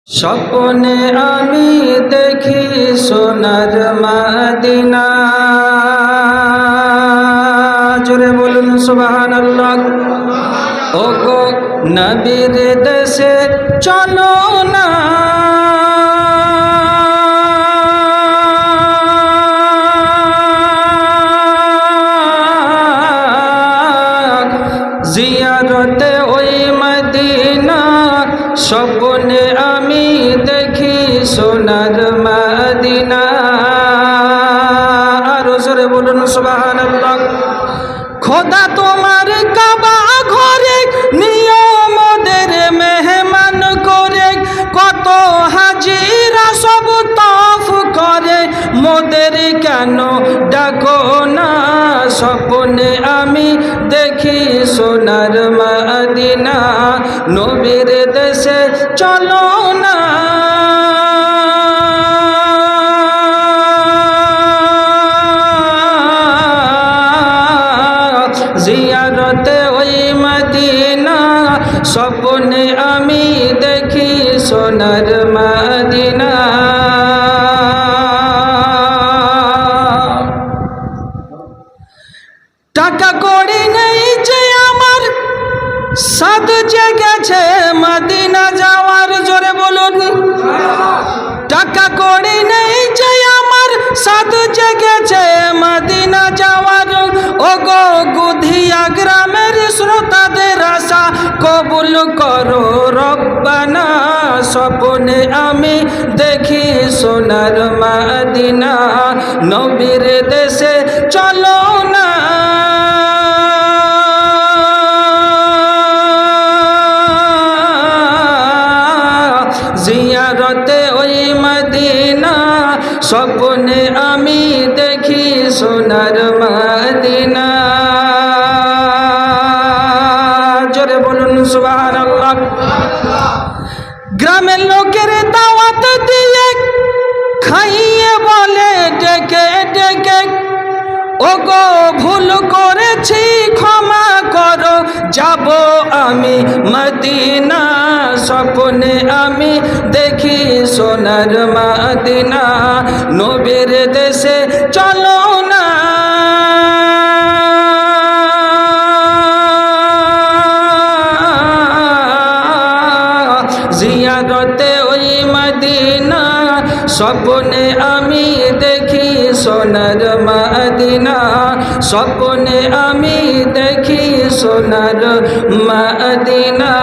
স্বপ্নে আমি দেখি সোনার মদিনা। জোরে বলুন সুবহানাল্লাহ। ওগো নবীর দেশে চলো না, জিয়ারতে ওই মদিনা। স্বপ্নে আমি দেখি সোনার মদিনা। আর জোরে বলুন সুবহানাল্লাহ। খোদা তোমার কাবা ঘরে নিয়মদের মেহমান করে, কত হাজিরা সব তফ করে, মোদের কেন ডাকো না? স্বপ্নে আমি দেখি সোনার মদিনা। নবীর দেশে চলো না, জিয়ারতে ওই মদিনা। স্বপ্নে আমি দেখি সোনার মদিনা। টাকা কড়ি নেই যে আমার, সাদ জেগেছে মদিনা যাওয়ার। জোরে বলুন। টাকা কড়ি নেই যে আমার, সাদ জেগেছে মদিনা যাওয়ার। ওগো গুধিয়া গ্রামের শ্রোতাদের আশা কবুল করো রব্বানা। স্বপ্নে আমি দেখি সোনার মদিনা। নবীর দেশে চলো না, জিয়ারতে ওই মদিনা। স্বপ্নে আমি দেখি সোনার মদিনা। জোরে বলুন সুবহানাল্লাহ। গ্রামের লোকের দাওয়াত দিয়ে খাইয়ে বলে ডেকে ডেকে, ওগো ভুল করেছি ক্ষমা করো, যাব আমি মদিনা। স্বপ্নে আমি দেখি সোনার মদিনা। নবীর দেশে চলো না, জিয়ারতে ওই মদিনা। স্বপ্নে আমি দেখি সোনার মদিনা। স্বপ্নে আমি দেখি সোনার মদিনা।